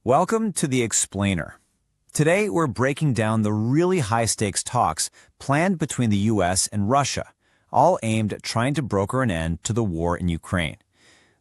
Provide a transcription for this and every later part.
Welcome to The Explainer. Today, we're breaking down the really high-stakes talks planned between the U.S. and Russia, all aimed at trying to broker an end to the war in Ukraine.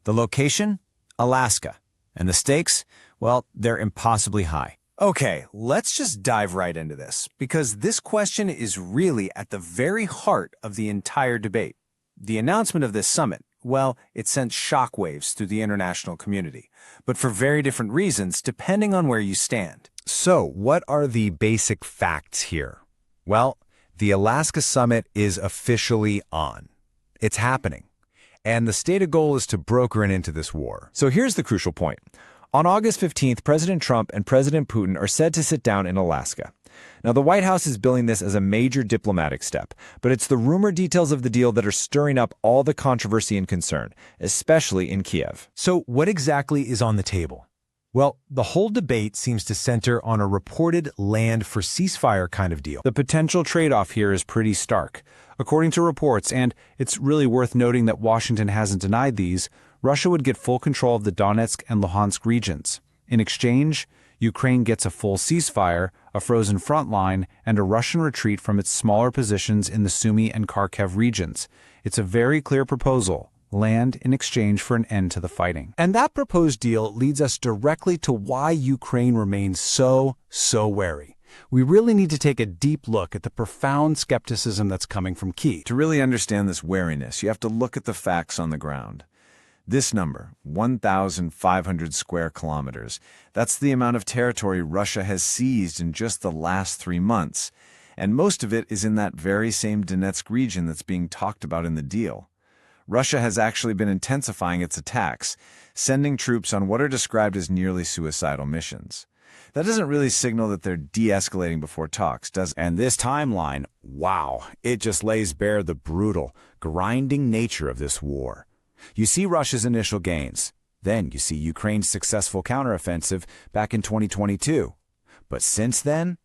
The location? Alaska. And the stakes? Well, they're impossibly high. Okay, let's just dive right into this, because this question is really at the very heart of the entire debate. The announcement of this summit, well, it sent shockwaves through the international community, but for very different reasons depending on where you stand. So, what are the basic facts here? Well, the Alaska summit is officially on. It's happening. And the stated goal is to broker an end to this war. So here's the crucial point. On August 15th, President Trump and President Putin are said to sit down in Alaska. Now, the White House is billing this as a major diplomatic step, but it's the rumored details of the deal that are stirring up all the controversy and concern, especially in Kiev. So what exactly is on the table? Well, the whole debate seems to center on a reported land for ceasefire kind of deal. The potential trade-off here is pretty stark. According to reports, and it's really worth noting that Washington hasn't denied these, Russia would get full control of the Donetsk and Luhansk regions. In exchange, Ukraine gets a full ceasefire, a frozen front line, and a Russian retreat from its smaller positions in the Sumy and Kharkiv regions. It's a very clear proposal. Land in exchange for an end to the fighting. And that proposed deal leads us directly to why Ukraine remains so wary. We really need to take a deep look at the profound skepticism that's coming from Kyiv. To really understand this wariness, you have to look at the facts on the ground. This number, 1,500 square kilometers, that's the amount of territory Russia has seized in just the last 3 months. And most of it is in that very same Donetsk region that's being talked about in the deal. Russia has actually been intensifying its attacks, sending troops on what are described as nearly suicidal missions. That doesn't really signal that they're de-escalating before talks, does it? And this timeline, wow, it just lays bare the brutal, grinding nature of this war. You see Russia's initial gains. Then you see Ukraine's successful counteroffensive back in 2022. But since then,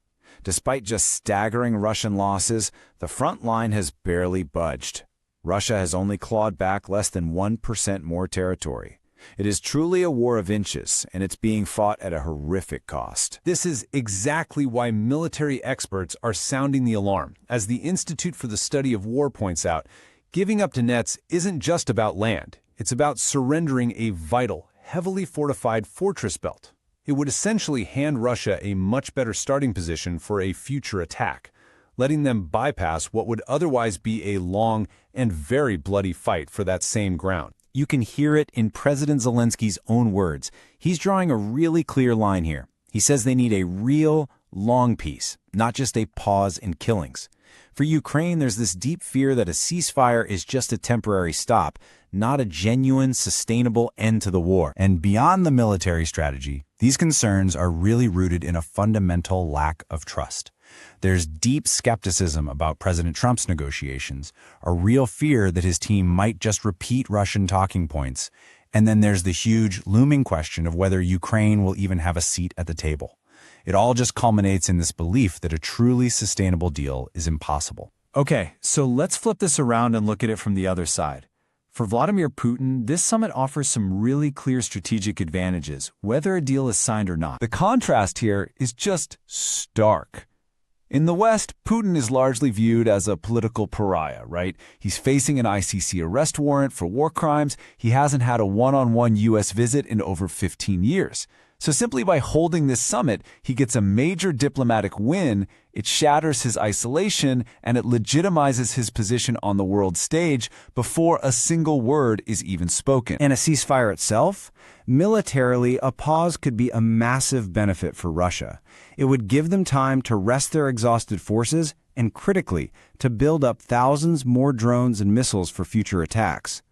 despite just staggering Russian losses, the front line has barely budged. Russia has only clawed back less than 1% more territory. It is truly a war of inches, and it's being fought at a horrific cost. This is exactly why military experts are sounding the alarm. As the Institute for the Study of War points out, giving up Donetsk isn't just about land. It's about surrendering a vital, heavily fortified fortress belt. It would essentially hand Russia a much better starting position for a future attack, letting them bypass what would otherwise be a long and very bloody fight for that same ground. You can hear it in President Zelensky's own words. He's drawing a really clear line here. He says they need a real, long peace, not just a pause in killings. For Ukraine, there's this deep fear that a ceasefire is just a temporary stop, not a genuine, sustainable end to the war. And beyond the military strategy, these concerns are really rooted in a fundamental lack of trust. There's deep skepticism about President Trump's negotiations, a real fear that his team might just repeat Russian talking points, and then there's the huge, looming question of whether Ukraine will even have a seat at the table. It all just culminates in this belief that a truly sustainable deal is impossible. Okay, so let's flip this around and look at it from the other side. For Vladimir Putin, this summit offers some really clear strategic advantages, whether a deal is signed or not. The contrast here is just stark. In the West, Putin is largely viewed as a political pariah, right? He's facing an ICC arrest warrant for war crimes. He hasn't had a one-on-one U.S. visit in over 15 years. So simply by holding this summit, he gets a major diplomatic win, it shatters his isolation, and it legitimizes his position on the world stage before a single word is even spoken. And a ceasefire itself? Militarily, a pause could be a massive benefit for Russia. It would give them time to rest their exhausted forces and, critically, to build up thousands more drones and missiles for future attacks.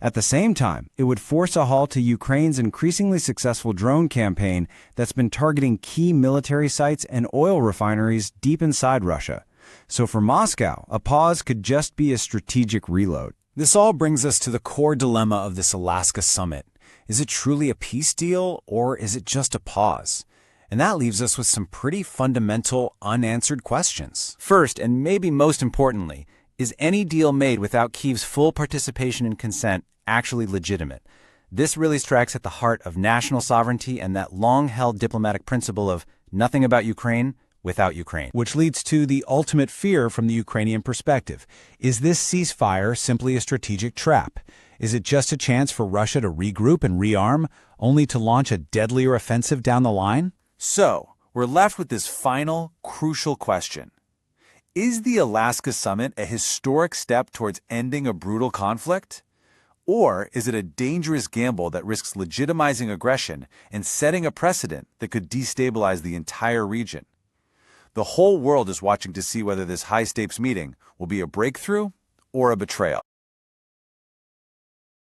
At the same time, it would force a halt to Ukraine's increasingly successful drone campaign that's been targeting key military sites and oil refineries deep inside Russia. So for Moscow, a pause could just be a strategic reload. This all brings us to the core dilemma of this Alaska summit. Is it truly a peace deal, or is it just a pause? And that leaves us with some pretty fundamental, unanswered questions. First, and maybe most importantly, is any deal made without Kyiv's full participation and consent actually legitimate? This really strikes at the heart of national sovereignty and that long-held diplomatic principle of nothing about Ukraine without Ukraine. Which leads to the ultimate fear from the Ukrainian perspective. Is this ceasefire simply a strategic trap? Is it just a chance for Russia to regroup and rearm, only to launch a deadlier offensive down the line? So, we're left with this final, crucial question. Is the Alaska summit a historic step towards ending a brutal conflict? Or is it a dangerous gamble that risks legitimizing aggression and setting a precedent that could destabilize the entire region? The whole world is watching to see whether this high-stakes meeting will be a breakthrough or a betrayal.